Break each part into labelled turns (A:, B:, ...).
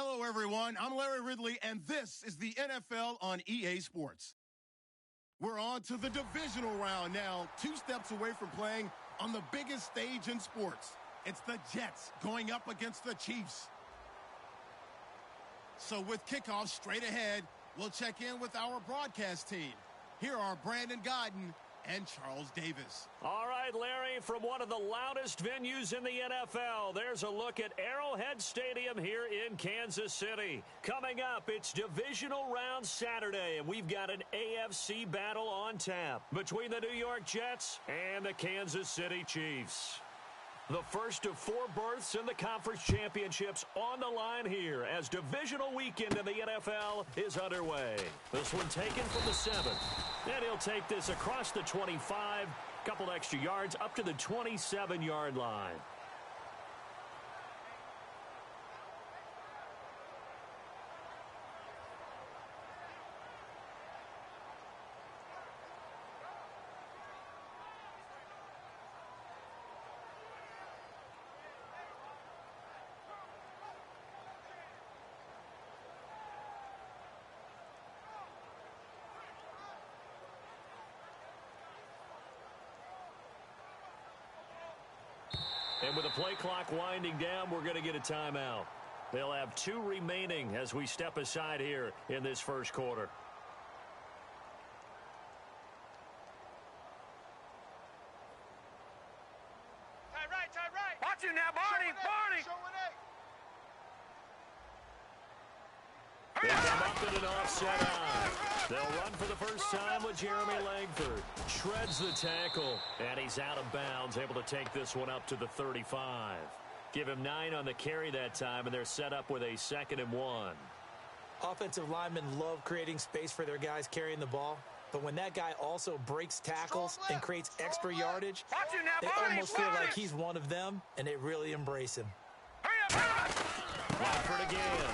A: Hello, everyone. I'm Larry Ridley, and this is the NFL on EA Sports. We're on to the divisional round now, 2 steps away from playing on the biggest stage in sports. It's the Jets going up against the Chiefs. So with kickoff straight ahead, we'll check in with our broadcast team. Here are Brandon Godden and Charles Davis.
B: All right, Larry, from one of the loudest venues in the NFL, there's a look at Arrowhead Stadium here in Kansas City. Coming up, it's divisional round Saturday, and we've got an AFC battle on tap between the New York Jets and the Kansas City Chiefs. The first of 4 berths in the conference championships on the line here as divisional weekend in the NFL is underway. This one taken from the 7. And he'll take this across the 25, couple extra yards up to the 27-yard line. And with the play clock winding down, we're going to get a timeout. They'll have 2 remaining as we step aside here in this first quarter.
C: Tie right.
D: Watch you now, Barney.
B: They come up in an offset eye. They'll run for the first time with Jeremy Langford. Shreds the tackle, and he's out of bounds, able to take this one up to the 35. Give him 9 on the carry that time, and they're set up with a 2nd and 1.
E: Offensive linemen love creating space for their guys carrying the ball, but when that guy also breaks tackles and creates extra yardage, they almost feel like he's one of them, and they really embrace him.
B: Langford again.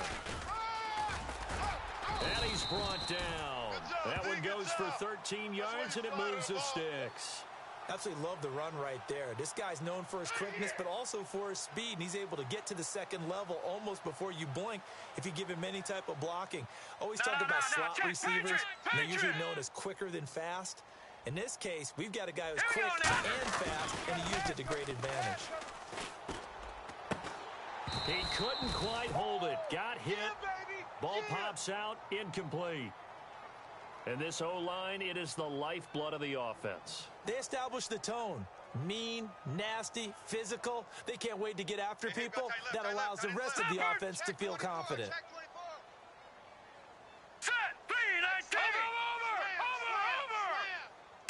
B: And he's brought down. That one goes for 13 yards, and it moves the sticks.
E: Absolutely love the run right there. This guy's known for his quickness, but also for his speed, and he's able to get to the second level almost before you blink if you give him any type of blocking. Always talk about slot receivers, and they're usually known as quicker than fast. In this case, we've got a guy who's quick and fast, and he used it to great advantage.
B: He couldn't quite hold it. Got hit. Ball pops out, incomplete. And this O-line, it is the lifeblood of the offense.
E: They establish the tone. Mean, nasty, physical. They can't wait to get after people. That allows the rest of the offense to feel confident.
D: Set, 3, 19.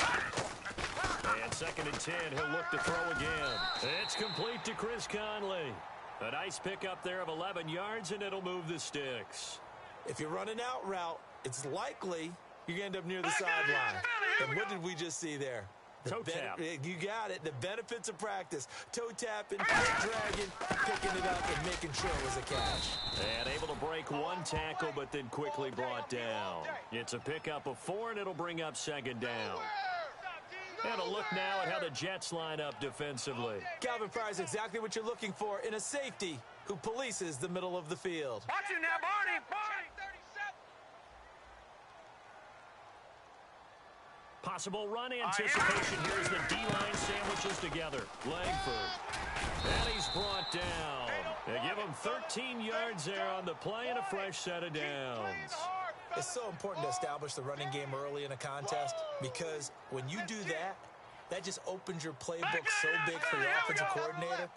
D: Over.
B: And 2nd and 10, he'll look to throw again. It's complete to Chris Conley. A nice pickup there of 11 yards, and it'll move the sticks.
E: If you're running out route, it's likely you're going to end up near the sideline. And what did we just see there?
B: Toe tap.
E: You got it. The benefits of practice. Toe tapping, foot dragging, picking it up, and making sure it was a catch.
B: And able to break 1 tackle, but then quickly brought down. It's a pickup of 4, and it'll bring up 2nd down. And a look now at how the Jets line up defensively.
E: Calvin Pryor's exactly what you're looking for in a safety who polices the middle of the field.
D: Watch you now, Barney.
B: Possible run anticipation here as the D-line sandwiches together. Langford. And he's brought down. They give him 13 yards there on the play and a fresh set of downs.
E: It's so important to establish the running game early in a contest because when you do that, that just opens your playbook so big for your offensive coordinator.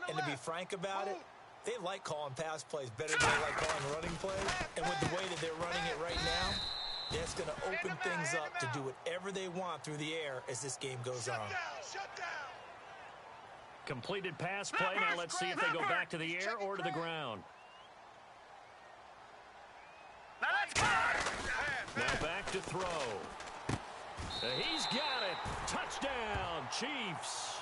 E: And to be frank about it, they like calling pass plays better than they like calling running plays. And with the way that they're running it right now, that's going to open things up to do whatever they want through the air as this game goes on.
C: Shut down.
B: Completed pass play. Now let's see if they go back to the air or to the ground.
D: Now let's go.
B: Now back to throw. He's got it. Touchdown, Chiefs.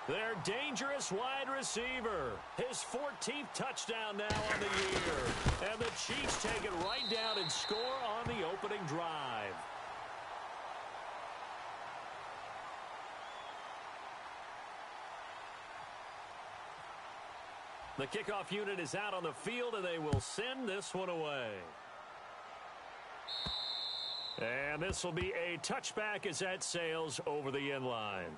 B: Their dangerous wide receiver. His 14th touchdown now on the year. And the Chiefs take it right down and score on the opening drive. The kickoff unit is out on the field, and they will send this one away. And this will be a touchback as that sails over the end line.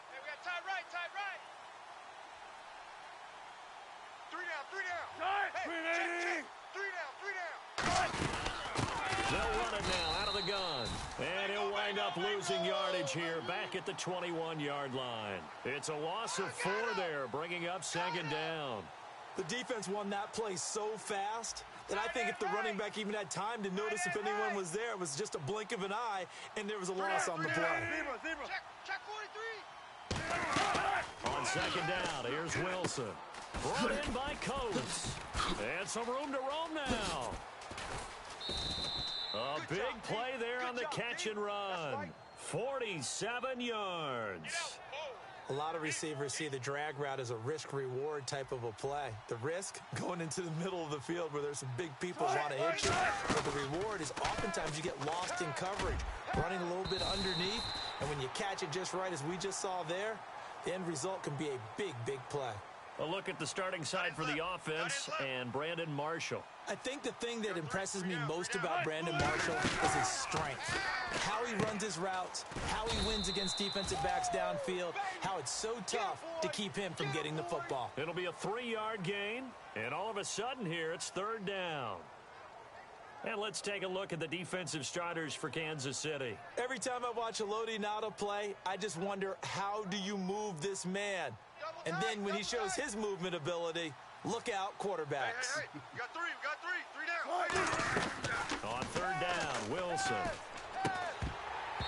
C: Hey, we got tight right, tight right. 3 down, 3 down. Hey, check. 3 down, 3 down.
B: They'll run it now out of the gun. And he'll wind up losing yardage here back at the 21-yard line. It's a loss of 4 there, bringing up second down.
E: The defense won that play so fast that I think if the running back even had time to notice if anyone was there, it was just a blink of an eye, and there was a loss on the play.
C: Check 43.
B: On second down, here's Wilson. Brought in by Coates. And some room to roam now. A big play there on the catch and run. 47 yards.
E: A lot of receivers see the drag route as a risk-reward type of a play. The risk, going into the middle of the field where there's some big people want to hit you. But the reward is oftentimes you get lost in coverage, running a little bit underneath. And when you catch it just right, as we just saw there, the end result can be a big, big play.
B: A look at the starting side for the offense and Brandon Marshall.
E: I think the thing that impresses me most about Brandon Marshall is his strength. How he runs his routes, how he wins against defensive backs downfield, how it's so tough to keep him from getting the football.
B: It'll be a 3-yard gain, and all of a sudden here it's third down. And let's take a look at the defensive starters for Kansas City.
E: Every time I watch a Lodi Nada play, I just wonder, how do you move this man? And then when he shows his movement ability, look out, quarterbacks.
C: Hey, we got 3, 3 down.
B: On third down, Wilson.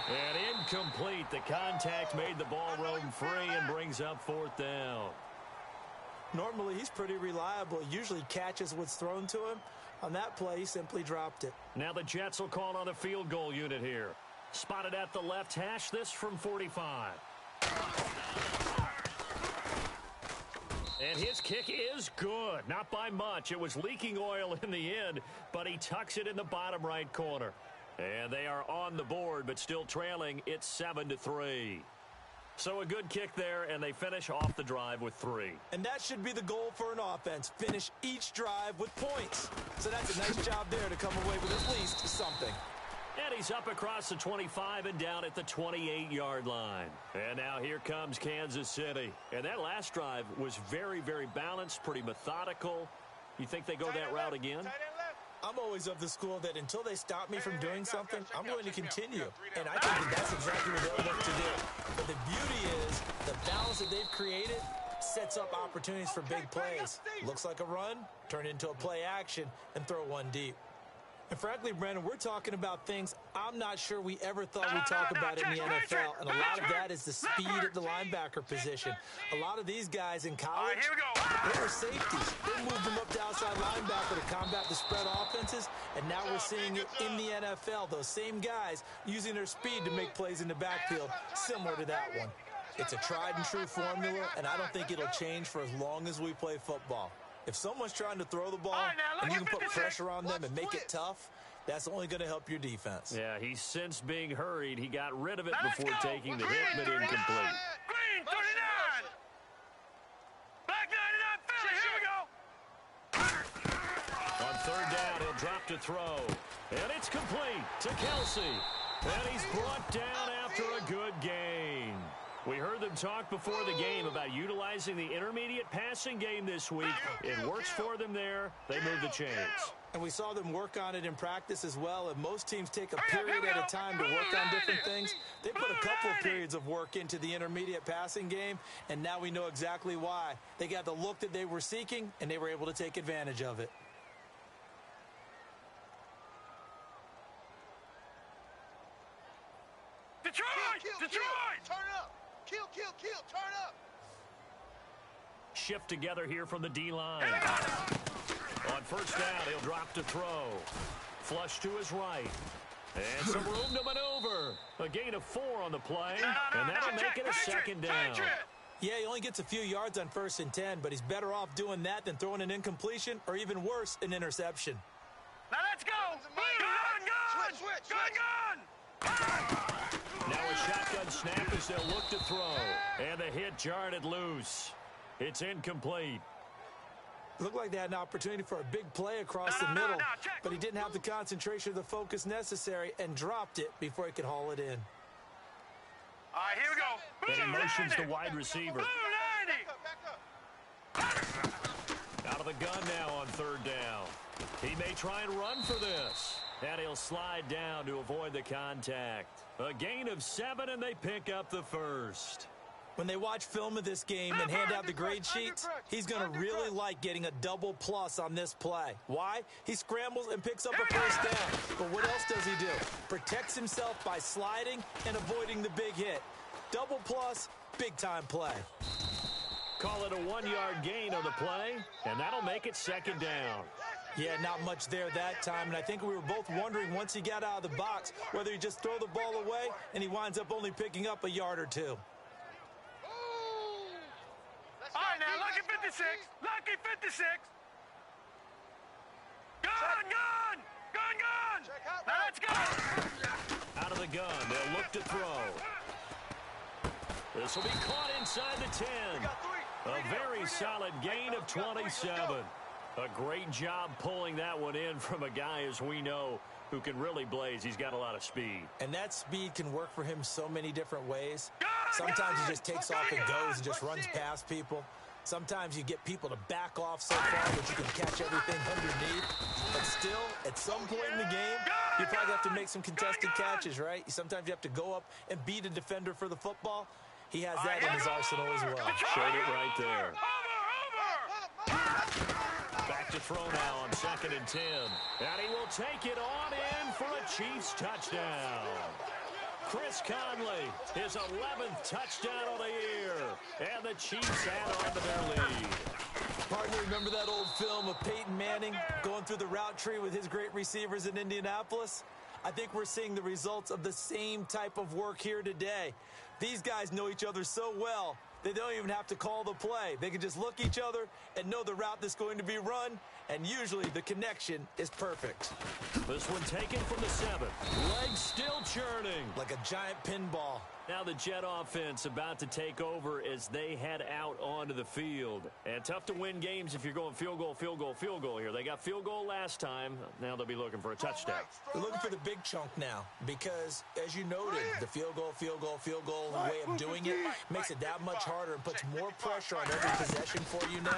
B: And incomplete. The contact made the ball roam free and brings up 4th down.
E: Normally, he's pretty reliable. He usually catches what's thrown to him. On that play, he simply dropped it.
B: Now the Jets will call on the field goal unit here. Spotted at the left hash, this from 45. And his kick is good. Not by much. It was leaking oil in the end, but he tucks it in the bottom right corner. And they are on the board, but still trailing. It's 7-3. So a good kick there, and they finish off the drive with 3.
E: And that should be the goal for an offense. Finish each drive with points. So that's a nice job there to come away with at least something.
B: And he's up across the 25 and down at the 28-yard line. And now here comes Kansas City. And that last drive was very, very balanced, pretty methodical. You think they go that route again?
E: I'm always of the school that until they stop me from doing something, I'm going to continue. And I think that's exactly what they'll look to do. But the beauty is the balance that they've created sets up opportunities for big plays. Looks like a run, turn into a play action, and throw one deep. And frankly, Brandon, we're talking about things I'm not sure we ever thought we'd talk about in the NFL. And a lot of that is the speed at the linebacker position. A lot of these guys in college, they were safeties. They moved them up to outside linebacker to combat the spread offenses. And now we're seeing it in the NFL. Those same guys using their speed to make plays in the backfield, similar to that one. It's a tried and true formula, and I don't think it'll change for as long as we play football. If someone's trying to throw the ball and you can put pressure on them and make it tough, that's only going to help your defense.
B: Yeah, he sensed being hurried. He got rid of it before taking the hit, but incomplete.
D: Green 39. Black 99 Philly. Here we go.
B: On third down, he'll drop to throw. And it's complete to Kelsey. And he's brought down after a good gain. We heard them talk before the game about utilizing the intermediate passing game this week. It works for them there. They move the chains.
E: And we saw them work on it in practice as well. And most teams take a period at a time to work on different things. They put a couple of periods of work into the intermediate passing game, and now we know exactly why. They got the look that they were seeking, and they were able to take advantage of it.
D: Detroit! Detroit!
C: Turn up. Kill, turn up.
B: Shift together here from the D-line. On first down, he'll drop to throw. Flush to his right. And some room to maneuver. A gain of 4 on the play, and that'll make it a second down.
E: Yeah, he only gets a few yards on 1st and 10, but he's better off doing that than throwing an incompletion or even worse, an interception.
D: Now let's go.
B: Now a shotgun snap as they'll look to throw. And the hit jarred it loose. It's incomplete.
E: Looked like they had an opportunity for a big play across the middle, but he didn't have the concentration or the focus necessary and dropped it before he could haul it in.
D: All right, here we go.
B: Then he motions the wide receiver. Out of the gun now on third down. He may try and run for this. And he'll slide down to avoid the contact. A gain of 7, and they pick up the first.
E: When they watch film of this game and hand out the grade sheets, he's going to really like getting a double plus on this play. Why? He scrambles and picks up a first down. But what else does he do? Protects himself by sliding and avoiding the big hit. Double plus, big-time play.
B: Call it a 1-yard gain on the play, and that'll make it second down.
E: Yeah, not much there that time, and I think we were both wondering once he got out of the box whether he just throw the ball away and he winds up only picking up a yard or two.
D: All right, now, lucky 56. Lucky 56. Gun! Now, let's go!
B: Out of the gun, they'll look to throw. This will be caught inside the 10. A very solid gain of 27. A great job pulling that one in from a guy, as we know, who can really blaze. He's got a lot of speed.
E: And that speed can work for him so many different ways. Sometimes he just takes off and goes and just runs past people. Sometimes you get people to back off so far that you can catch everything underneath. But still, at some point in the game, you probably have to make some contested catches, right? Sometimes you have to go up and beat a defender for the football. He has that in his arsenal as well.
B: Showed it right there. Back to throw now on 2nd and 10. And he will take it on in for a Chiefs touchdown. Chris Conley, his 11th touchdown of the year. And the Chiefs add on to their lead.
E: Partner, remember that old film of Peyton Manning going through the route tree with his great receivers in Indianapolis? I think we're seeing the results of the same type of work here today. These guys know each other so well, they don't even have to call the play. They can just look each other and know the route that's going to be run, and usually the connection is perfect.
B: This one taken from the 7. Legs still churning.
E: Like a giant pinball.
B: Now the Jet offense about to take over as they head out onto the field. And tough to win games if you're going field goal, field goal, field goal here. They got field goal last time. Now they'll be looking for a touchdown.
E: They're looking for the big chunk now because, as you noted, the field goal way of doing it makes it that much harder and puts more pressure on every possession for you now.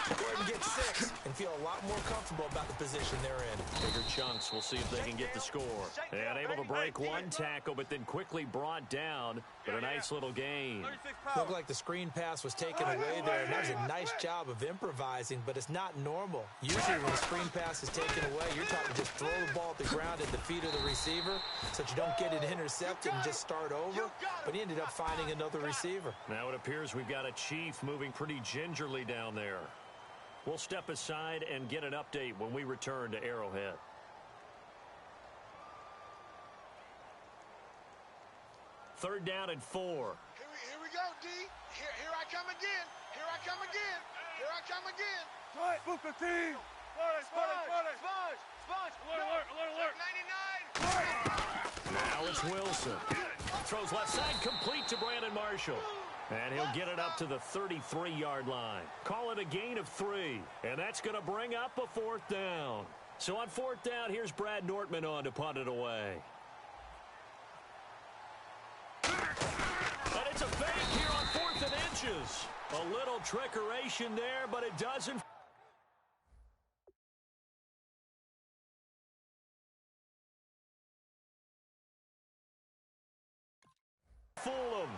E: Go ahead and get 6 and feel a lot more comfortable about the position they're in.
B: Bigger chunks. We'll see if they can get the score. And able to break one tackle, but then quickly brought down. But a nice little gain.
E: Looked like the screen pass was taken away there, and that was a nice job of improvising, but it's not normal. Usually when a screen pass is taken away, you're taught to just throw the ball at the ground at the feet of the receiver so that you don't get it intercepted and just start over, but he ended up finding another receiver.
B: Now it appears we've got a Chief moving pretty gingerly down there. We'll step aside and get an update when we return to Arrowhead. Third down and 4.
C: Here we go, D. Here I come again. Here I come again. Here I come again.
D: Booker team.
C: Sponge.
D: Alert.
C: 99.
B: Now it's Wilson. Throws left side, complete to Brandon Marshall. And he'll get it up to the 33-yard line. Call it a gain of 3. And that's going to bring up a 4th down. So on 4th down, here's Brad Nortman on to punt it away. And it's a fake here on 4th and inches. A little trickeration there, but it doesn't fool him.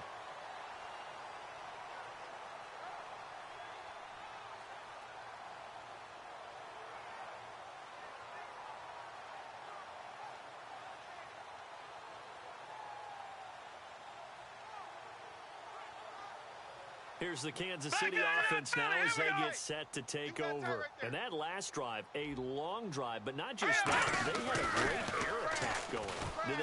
B: Here's the Kansas City offense now as they get set to take over. And that last drive, a long drive, but not just that. They had a great air attack going. And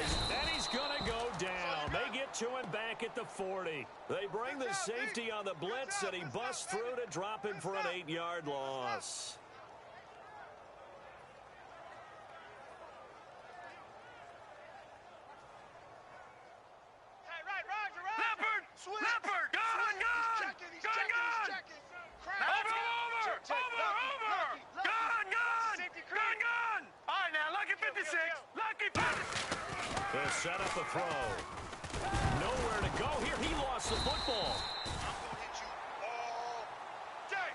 B: he's going to go down. They get to him back at the 40. They bring the safety on the blitz, and he busts through to drop him for an 8-yard loss. set up a throw. Nowhere to go here. He lost the football.
C: I'm going to hit you all day.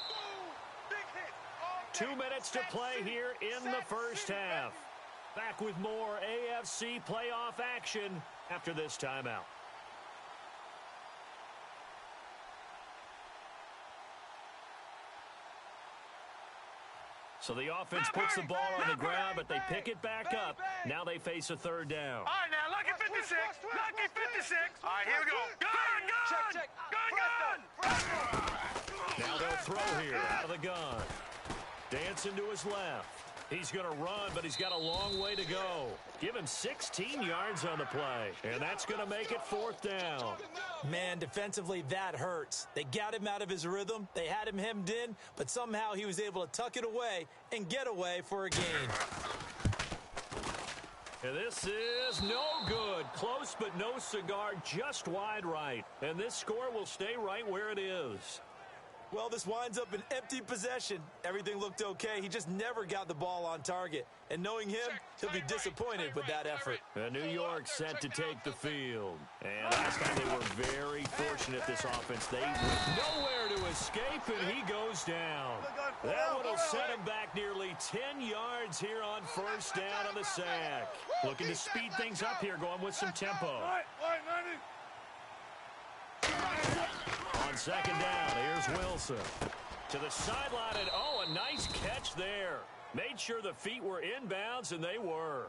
C: Boom. Big hit. All day.
B: 2 minutes to play here in the first half. Back with more AFC playoff action after this timeout. So the offense puts the ball on the ground, but they pick it back up. Now they face a third down.
D: All right, now, lucky 56. Lucky 56. All right, here we go. Gun, gun. Gun, gun.
B: Now they'll throw here out of the gun. Dancing to his left. He's going to run, but he's got a long way to go. Give him 16 yards on the play, and that's going to make it fourth down.
E: Man, defensively, that hurts. They got him out of his rhythm. They had him hemmed in, but somehow he was able to tuck it away and get away for a gain.
B: And this is no good. Close, but no cigar, just wide right. And this score will stay right where it is.
E: Well, this winds up an empty possession. Everything looked okay. He just never got the ball on target. And knowing him, he'll be disappointed with that effort.
B: And New York set to take the field. And last time they were very fortunate, this offense. They went nowhere to escape, and he goes down. That one will set him back nearly 10 yards here on first down on the sack. Looking to speed things up here, going with some tempo. On second down, here's Wilson. To the sideline, and oh, a nice catch there. Made sure the feet were inbounds, and they were.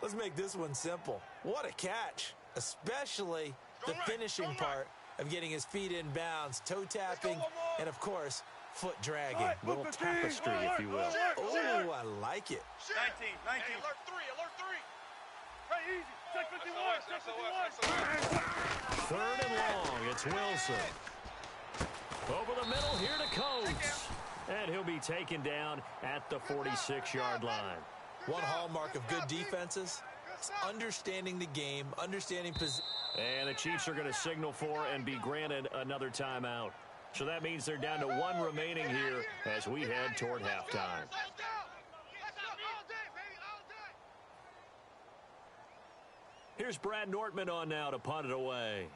E: Let's make this one simple. What a catch, especially the finishing part of getting his feet in bounds, toe tapping, and, of course, foot dragging.
B: A little tapestry, if you will.
E: Oh, I like it.
D: 19.
C: Alert 3, alert 3.
D: Hey, easy. Check 51.
B: Third and long, it's Wilson. Over the middle, here to Coates. And he'll be taken down at the 46-yard line.
E: One hallmark of good defenses is understanding the game, understanding position.
B: And the Chiefs are going to signal for and be granted another timeout. So that means they're down to one remaining here as we head toward halftime. Here's Brad Nortman on now to punt it away.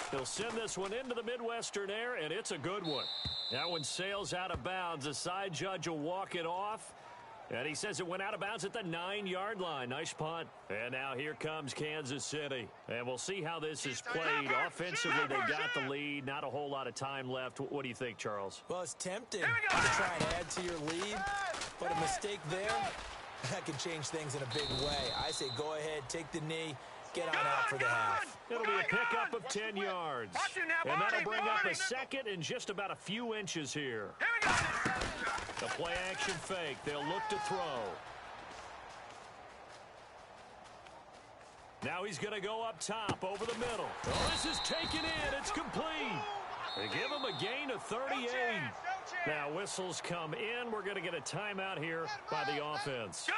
B: He'll send this one into the Midwestern air, and it's a good one. That one sails out of bounds. The side judge will walk it off. And he says it went out of bounds at the 9-yard line. Nice punt. And now here comes Kansas City. And we'll see how this is played. Offensively, they got the lead. Not a whole lot of time left. What do you think, Charles?
E: Well, it's tempting to try and add to your lead, but a mistake there, that can change things in a big way. I say go ahead, take the knee, get on out for the half.
B: It'll be a pickup of 10 yards. And that'll bring up a second and just about a few inches here. The play action fake. They'll look to throw. Now he's going to go up top over the middle. Oh, this is taken in. It's complete. They give him a gain of 38. Now whistles come in. We're going to get a timeout here by the offense.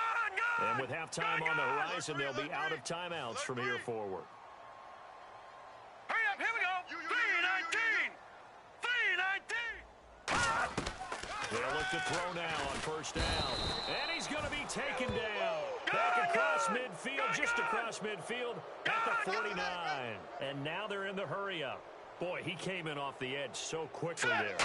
B: And with halftime on the horizon, they'll be out of timeouts from here forward.
D: Hurry up, here we go. 3-19.
B: They'll look to throw now on first down. And he's going to be taken down. Back across midfield, just across midfield at the 49. And now they're in the hurry-up. Boy, he came in off the edge so quickly there.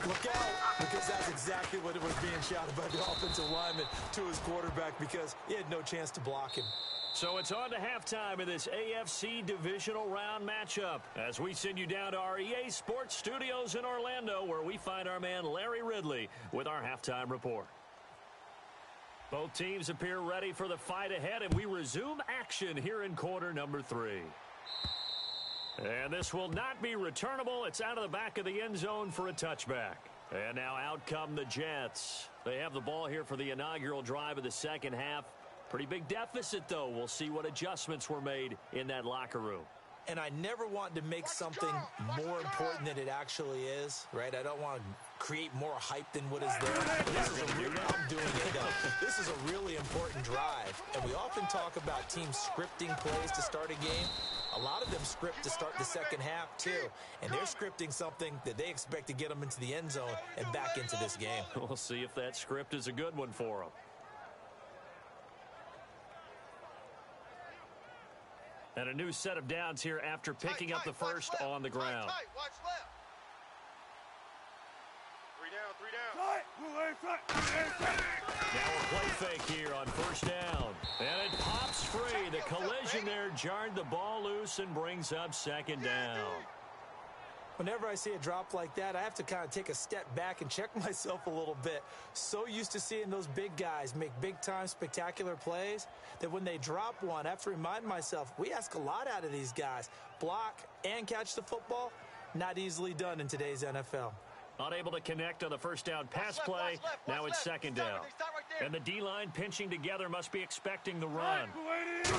E: Look out, because that's exactly what it was being shouted by the offensive lineman to his quarterback because he had no chance to block him.
B: So it's on to halftime in this AFC divisional round matchup as we send you down to our EA Sports Studios in Orlando where we find our man Larry Ridley with our halftime report. Both teams appear ready for the fight ahead, and we resume action here in quarter number 3. And this will not be returnable. It's out of the back of the end zone for a touchback. And now out come the Jets. They have the ball here for the inaugural drive of the second half. Pretty big deficit, though. We'll see what adjustments were made in that locker room.
E: And I never want to make something more important than it actually is, right? I don't want to create more hype than what is there. This is a really important drive. And we often talk about teams scripting plays to start a game. a lot of them script to start the second half too, and they're scripting something that they expect to get them into the end zone and back into this game.
B: We'll see if that script is a good one for them. And a new set of downs here after picking up the first on the ground.
C: Watch left. 3 down.
B: Now a play fake here on first down. And it pops free. The collision there jarred the ball loose and brings up second down.
E: Whenever I see a drop like that, I have to kind of take a step back and check myself a little bit. So used to seeing those big guys make big-time spectacular plays that when they drop one, I have to remind myself, we ask a lot out of these guys. Block and catch the football, not easily done in today's NFL.
B: Unable to connect on the first down pass play. Now it's second down. And the D-line pinching together must be expecting the run. They'll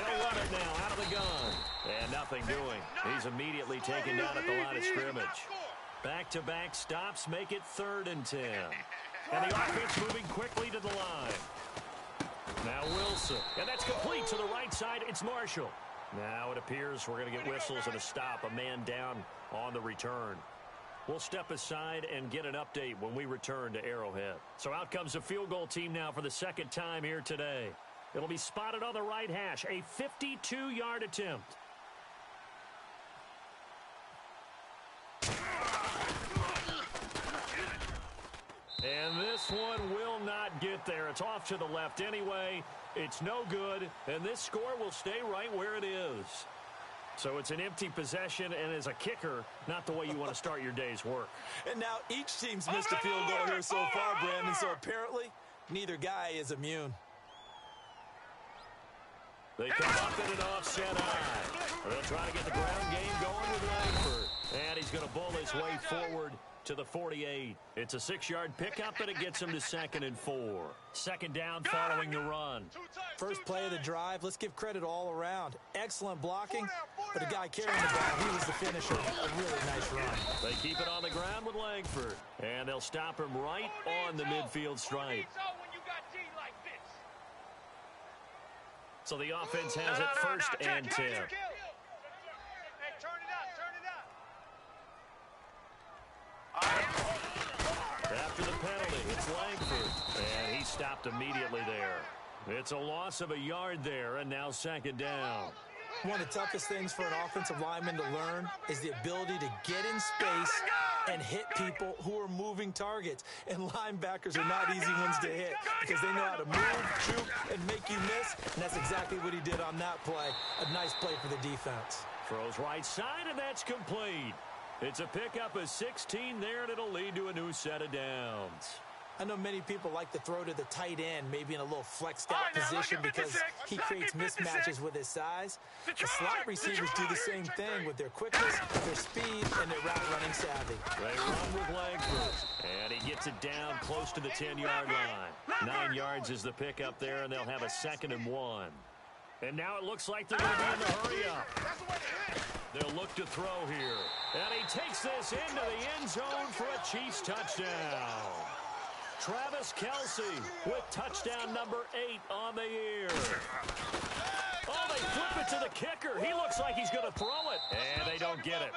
B: run it now out of the gun. And nothing doing. He's immediately taken down at the line of scrimmage. Back-to-back stops make it 3rd and 10. And the offense moving quickly to the line. Now Wilson. And that's complete to the right side. It's Marshall. Now it appears we're going to get whistles and a stop. A man down on the return. We'll step aside and get an update when we return to Arrowhead. So out comes the field goal team now for the second time here today. It'll be spotted on the right hash. A 52-yard attempt. And this one will not get there. It's off to the left anyway. It's no good, and this score will stay right where it is. So it's an empty possession, and as a kicker, not the way you want to start your day's work.
E: And now each team's missed a field goal here so far, Brandon, so apparently neither guy is immune.
B: They come up in an offset eye. They'll try to get the ground game going with Langford. And he's going to bull his way forward to the 48. It's a 6-yard pickup, and it gets him to 2nd and 4. Second down following the run.
E: First play of the drive, let's give credit all around. Excellent blocking, but a guy carrying the ball, he was the finisher. A really nice run.
B: They keep it on the ground with Langford. And they'll stop him right on the midfield stripe. So the offense has it 1st and 10. After the penalty, it's Langford. And he stopped immediately there. It's a loss of a yard there, and now 2nd down.
E: One of the toughest things for an offensive lineman to learn is the ability to get in space and hit people who are moving targets. And linebackers are not easy ones to hit because they know how to move, juke, and make you miss. And that's exactly what he did on that play. A nice play for the defense.
B: Throws right side, and that's complete. It's a pickup of 16 there, and it'll lead to a new set of downs.
E: I know many people like to throw to the tight end, maybe in a little flexed out position because he creates mismatches with his size. The slot receivers do the same thing with their quickness, their speed, and their route running savvy.
B: They run with Langford, and he gets it down close to the 10-yard line. 9 yards is the pickup there, and they'll have a 2nd and 1. And now it looks like they're going to be in the hurry-up. They'll look to throw here. And he takes this into the end zone for a Chiefs touchdown. Travis Kelce with touchdown number 8 on the year. Oh, they flip it to the kicker. He looks like he's going to throw it. And they don't get it.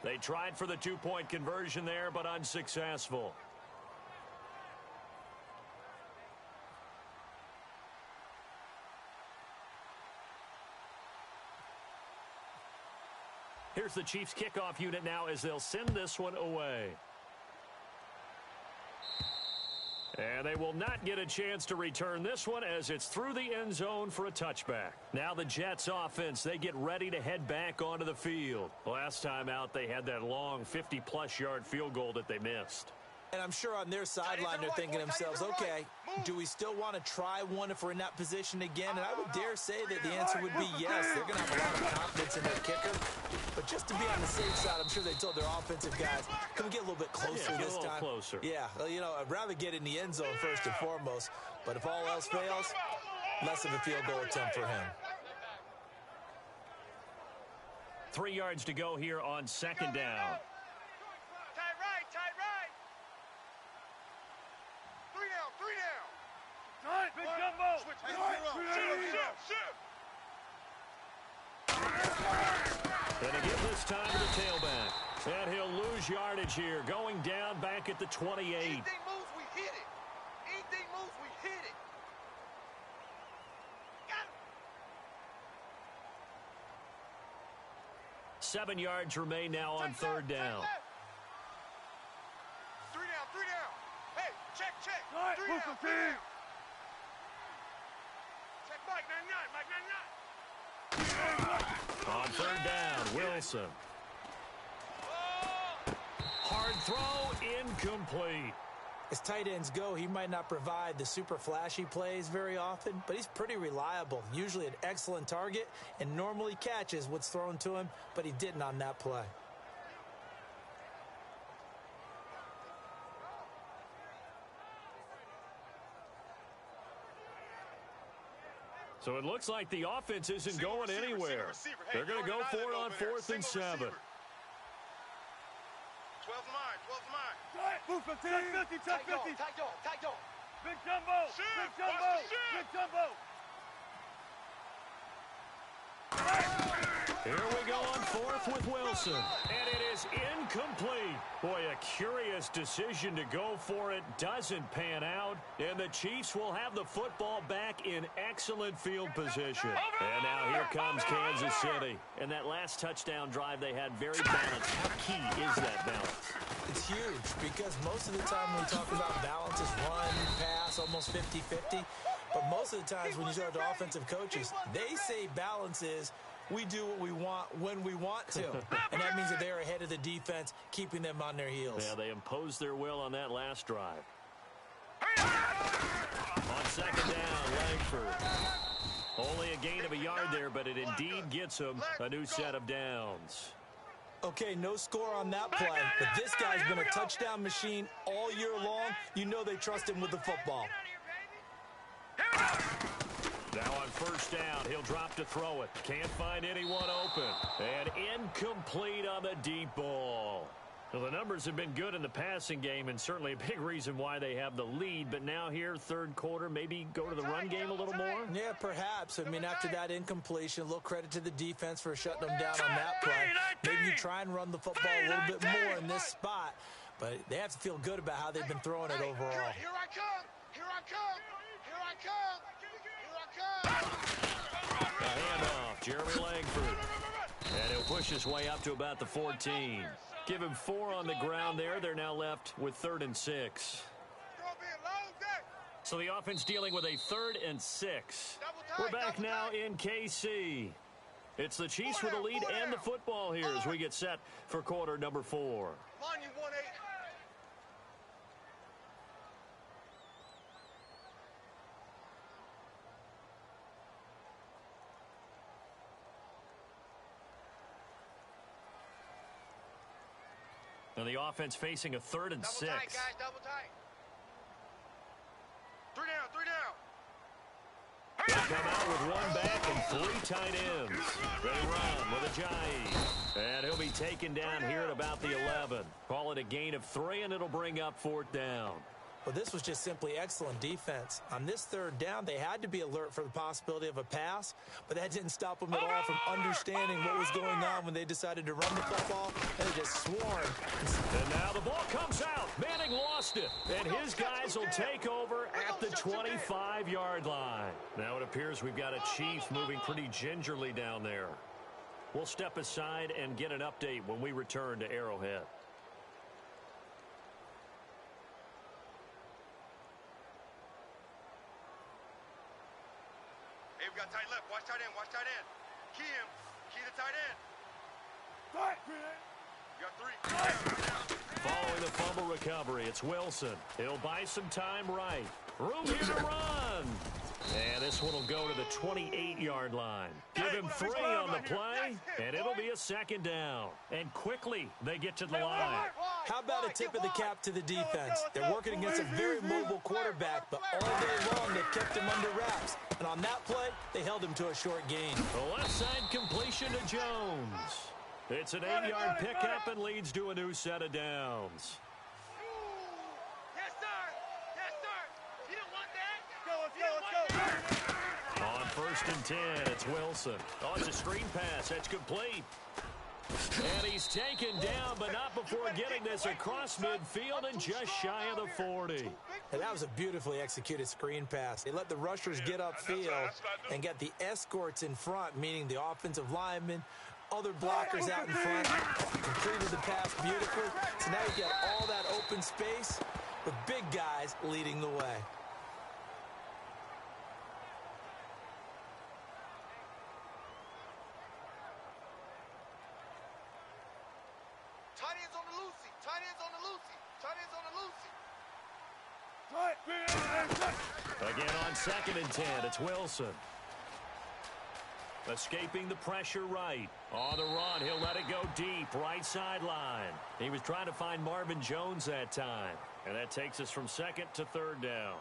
B: They tried for the 2-point conversion there, but unsuccessful. Here's the Chiefs kickoff unit now as they'll send this one away. And they will not get a chance to return this one as it's through the end zone for a touchback. Now the Jets offense, they get ready to head back onto the field. Last time out, they had that long 50-plus yard field goal that they missed.
E: And I'm sure on their sideline they're thinking to themselves, okay, do we still want to try one if we're in that position again? And I would dare say that the answer would be yes. They're going to have a lot of confidence in their kicker. But just to be on the safe side, I'm sure they told their offensive guys, can we get a little bit closer this time?
B: Closer.
E: Yeah, well, you know, I'd rather get in the end zone first and foremost. But if all else fails, less of a field goal attempt for him.
B: 3 yards to go here on 2nd down. And they give this time to the tailback. And he'll lose yardage here, going down back at the 28.
C: Anything moves, we hit it. Anything moves, we hit it. Got him.
B: 7 yards remain now on third down.
C: Three down. Hey, check.
D: All right,
C: Three
D: move
C: down.
D: the team.
C: Check Mike 99.
B: On third down, Wilson. Hard throw, incomplete.
E: As tight ends go, he might not provide the super flashy plays very often, but he's pretty reliable, usually an excellent target, and normally catches what's thrown to him, but he didn't on that play.
B: So it looks like the offense isn't going anywhere.
C: Receiver. Hey,
B: They're going to go for it on 4th and 7.
C: 12 mine.
D: All right, move the team. Check 50.
C: Tight dog.
D: Big jumbo. Big jumbo.
B: Here we go on 4th with Wilson. And it is incomplete. Boy, a curious decision to go for it. Doesn't pan out. And the Chiefs will have the football back in excellent field position. And now here comes Kansas City. And that last touchdown drive they had very balanced. How key is that balance?
E: It's huge because most of the time when we talk about balance is run, pass, almost 50-50. But most of the times when you talk to offensive coaches, they say balance is we do what we want when we want to. And that means that they're ahead of the defense, keeping them on their heels.
B: Yeah, they imposed their will on that last drive. On second down, Langford. Only a gain of a yard there, but it indeed gets him a new set of downs.
E: Okay, no score on that play, but this guy's been a touchdown machine all year long. You know they trust him with the football.
B: Now on first down, he'll drop to throw it. Can't find anyone open. And incomplete on the deep ball. Well, the numbers have been good in the passing game and certainly a big reason why they have the lead. But now here, third quarter, maybe go to the run game a little more?
E: Yeah, perhaps. I mean, after that incompletion, a little credit to the defense for shutting them down on that play. Maybe you try and run the football a little bit more in this spot. But they have to feel good about how they've been throwing it overall.
C: Here I come.
B: A handoff, Jeremy Langford. And he'll push his way up to about the 14. Give him 4 on the ground there. They're now left with 3rd and 6. So the offense dealing with a 3rd and 6. We're back now in KC. It's the Chiefs with the lead and the football here as we get set for quarter number 4.
C: Line you 1-8.
B: And the offense facing a 3rd and 6.
C: Double tight, guys, double tight. 3 down.
B: They come out with 1 back and 3 tight ends. They run with Ajayi. And he'll be taken down here at about the 11. Call it a gain of 3, and it'll bring up 4th down.
E: Well, this was just simply excellent defense. On this 3rd down, they had to be alert for the possibility of a pass, but that didn't stop them at all from understanding what was going on when they decided to run the football, and they just swarmed.
B: And now the ball comes out. Manning lost it, and his guys will take over at the 25-yard line. Now it appears we've got a Chiefs moving pretty gingerly down there. We'll step aside and get an update when we return to Arrowhead.
C: Hey, we got tight left. Watch tight end. Key him. Key the tight end. You got 3.
B: Following the fumble recovery, it's Wilson. He'll buy some time right. Room here to run. And this one will go to the 28-yard line. Give him 3 on the play, and it'll be a 2nd down. And quickly, they get to the line.
E: How about a tip of the cap to the defense? They're working against a very mobile quarterback, but all day long they've kept him under wraps. And on that play, they held him to a short gain.
B: The left side completion to Jones. It's an 8-yard pickup and leads to a new set of downs.
C: Yes, sir. You don't want that?
D: Let's go.
B: On 1st and 10, it's Wilson. Oh, it's a screen pass. That's complete. And he's taken down, but not before getting this across midfield and just shy of the 40.
E: And that was a beautifully executed screen pass. They let the rushers get upfield and get the escorts in front, meaning the offensive linemen, other blockers out in front, completed the pass beautifully. So now you get all that open space with big guys leading the way.
C: Tight ends on the Lucy. Tight ends on the Lucy. Tight ends on the Lucy.
B: Again on 2nd and 10, it's Wilson. Escaping the pressure right. On the run, he'll let it go deep, right sideline. He was trying to find Marvin Jones that time. And that takes us from 2nd to 3rd down.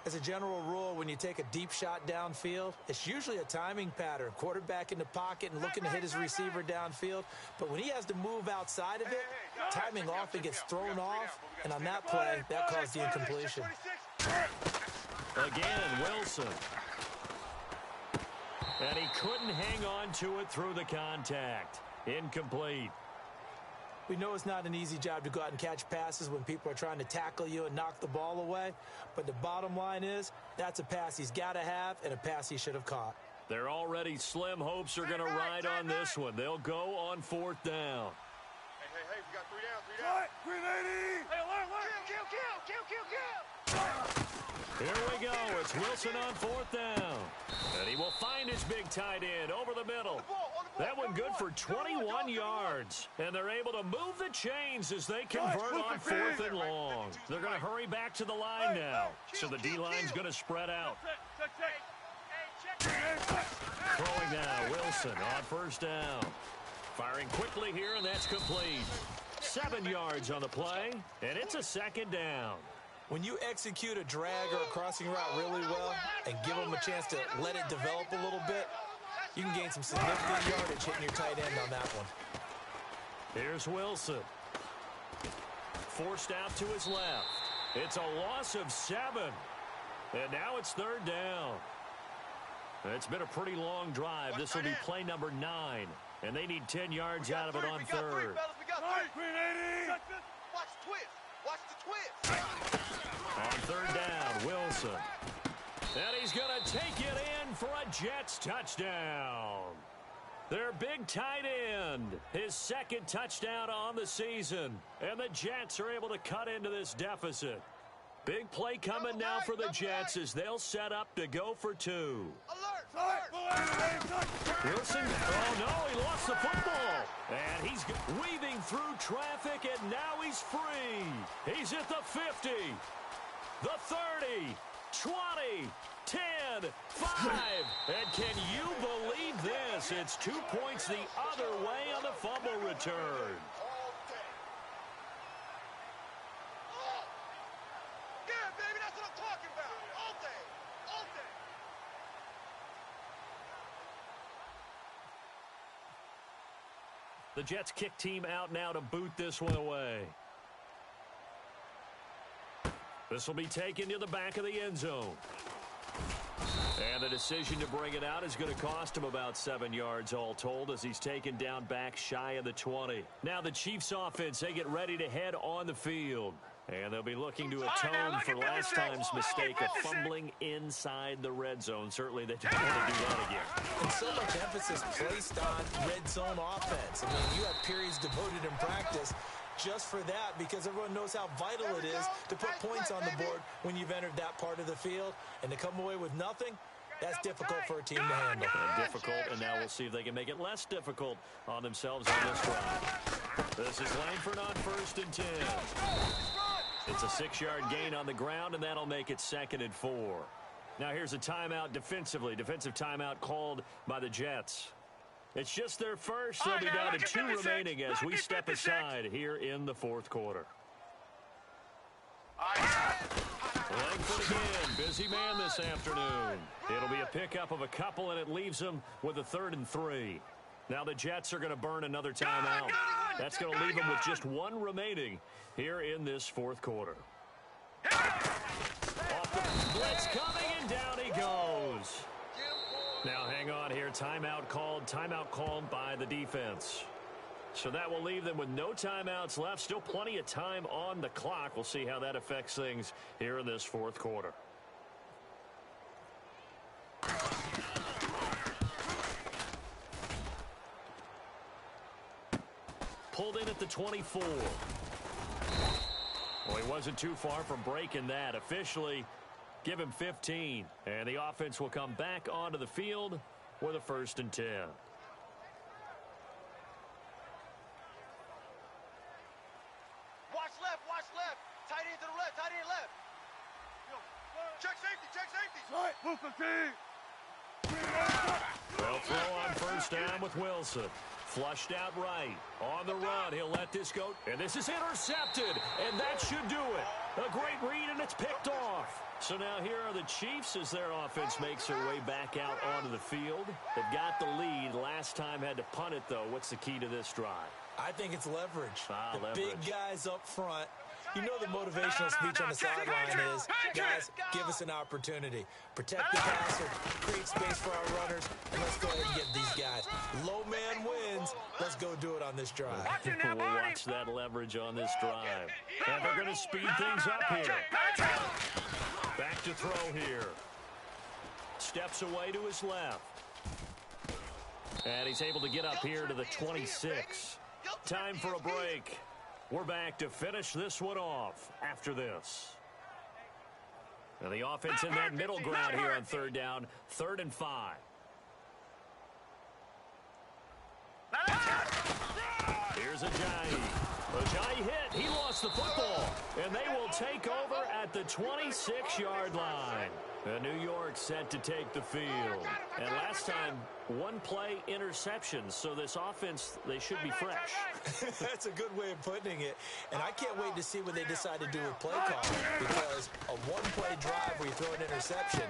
E: As a general rule, when you take a deep shot downfield, it's usually a timing pattern. Quarterback in the pocket and looking to hit his receiver downfield. But when he has to move outside of it, timing often gets thrown off. And on that play, that caused the incompletion.
B: Again, Wilson. And he couldn't hang on to it through the contact. Incomplete.
E: We know it's not an easy job to go out and catch passes when people are trying to tackle you and knock the ball away. But the bottom line is, that's a pass he's got to have and a pass he should have caught.
B: Their already slim hopes are going to ride on this one. They'll go on 4th down.
C: Hey, we got 3 down.
D: 380. Hey, alert.
B: Here we go. It's Wilson on 4th down. And he will find his big tight end over the middle. That one good for 21 yards. And they're able to move the chains as they convert on 4th and long. They're going to hurry back to the line now. So the D-line's going to spread out. Throwing now, Wilson on 1st down. Firing quickly here, and that's complete. 7 yards on the play, and it's a 2nd down.
E: When you execute a drag or a crossing route really well and give them a chance to let it develop a little bit, you can gain some significant yardage hitting your tight end on that one.
B: Here's Wilson. Forced out to his left. It's a loss of 7. And now it's 3rd down. It's been a pretty long drive. This will be play number 9. And they need 10 yards out of it on 3rd.
C: We got 3. Watch the twist. Watch the twist.
B: On 3rd down, Wilson. And he's going to take it in for a Jets touchdown. Their big tight end, his 2nd touchdown on the season. And the Jets are able to cut into this deficit. Big play coming now for the Jets as they'll set up to go for 2. Wilson, oh no, he lost the football. And he's weaving through traffic, and now he's free. He's at the 50, the 30, 20, 10, 5. And can you believe this? It's 2 points the other way on the fumble return.
C: Yeah, baby, that's what I'm talking about. All day.
B: The Jets kick team out now to boot this one away. This will be taken to the back of the end zone. And the decision to bring it out is going to cost him about 7 yards all told as he's taken down back shy of the 20. Now the Chiefs offense, they get ready to head on the field. And they'll be looking to atone for last time's mistake of fumbling inside the red zone. Certainly they don't want to do that again.
E: And so much emphasis placed on red zone offense. I mean, you have periods devoted in practice just for that because everyone knows how vital it is to put points on the board when you've entered that part of the field. And to come away with nothing, that's difficult for a team to handle.
B: Difficult, and now we'll see if they can make it less difficult on themselves on this drive. This is Langford on 1st and 10. It's a 6-yard gain on the ground, and that'll make it 2nd and 4. Now here's a timeout defensively. Defensive timeout called by the Jets. It's just their first. They'll be down to 2 remaining as we step aside here in the 4th quarter. Langford again, busy man this afternoon. It'll be a pickup of a couple, and it leaves them with a 3rd and 3. Now the Jets are going to burn another timeout. That's going to leave them with just 1 remaining here in this 4th quarter. Off the blitz coming, and down he goes. Now hang on here. Timeout called by the defense. So that will leave them with no timeouts left. Still plenty of time on the clock. We'll see how that affects things here in this fourth quarter. Pulled in at the 24. Well, he wasn't too far from breaking that. Officially, give him 15. And the offense will come back onto the field with a 1st and 10.
C: Watch left. Tight end to the left, tight end left. Check safety.
B: They'll throw on 1st down with Wilson. Flushed out right. On the run, he'll let this go. And this is intercepted. And that should do it. A great read, and it's picked off. So now here are the Chiefs as their offense makes their way back out onto the field. They've got the lead. Last time had to punt it, though. What's the key to this drive?
E: I think it's leverage.
B: Leverage.
E: Big guys up front. You know the motivational speech on the sideline is, guys, give us an opportunity. Protect the passer, create space for our runners, and let's go ahead and get these guys. Low man wins. Let's go do it on this drive.
B: We'll watch that leverage on this drive. And they're going to speed things up here. Back to throw here. Steps away to his left. And he's able to get up here to the 26. Time for a break. We're back to finish this one off after this. And the offense in that middle ground here on 3rd down. 3rd and 5. Here's Ajayi. Ajayi hit. He lost the football. And they will take over at the 26-yard line. And New York set to take the field. And last time, 1-play interceptions. So this offense, they should be fresh.
E: That's a good way of putting it. And I can't wait to see what they decide to do with play calling. Because a 1-play drive where you throw an interception,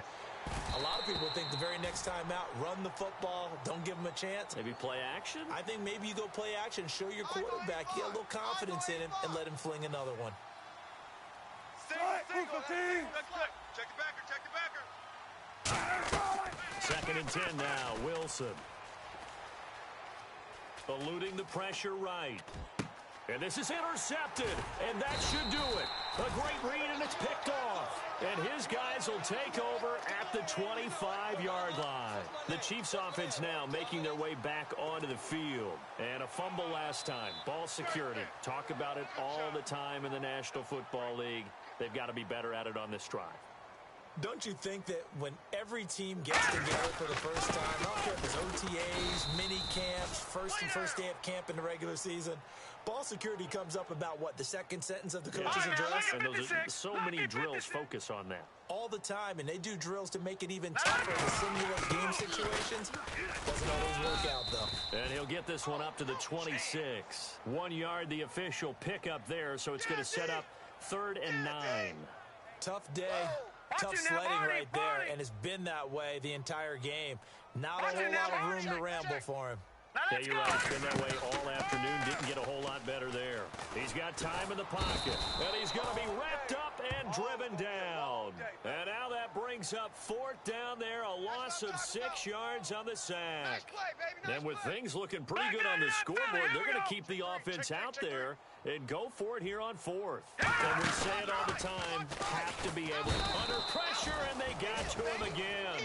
E: a lot of people think the very next time out, run the football, don't give them a chance.
B: Maybe play action?
E: I think maybe you go play action, show your quarterback, get a little confidence in him, and let him fling another one.
C: Check the backer.
B: 2nd and 10 now. Wilson. Eluding the pressure right. And this is intercepted. And that should do it. A great read, and it's picked off. And his guys will take over at the 25-yard line. The Chiefs offense now making their way back onto the field. And a fumble last time. Ball security. Talk about it all the time in the National Football League. They've got to be better at it on this drive.
E: Don't you think that when every team gets together for the first time, I don't care if it's OTAs, mini camps, first day of camp in the regular season, ball security comes up about, what, the 2nd sentence of the coach's address?
B: And those are, so many drills focus on that.
E: All the time, and they do drills to make it even tougher to simulate game situations. Doesn't always work out, though.
B: And he'll get this one up to the 26. 1 yard, the official pickup there, so it's going to set up 3rd and 9.
E: Tough day. Tough sledding right there, and it's been that way the entire game. Not a whole lot of room to ramble for him.
B: Yeah, you're right. It's been that way all afternoon. Didn't get a whole lot better there. He's got time in the pocket, and he's going to be wrapped up and driven down. And now that brings up 4th down there, a loss of 6 yards on the sack. And with things looking pretty good on the scoreboard, they're going to keep the offense out there and go for it here on 4th. And we say it all the time, have to be able to under pressure, and they got to him again.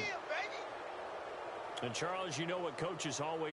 B: And Charles, you know what coaches always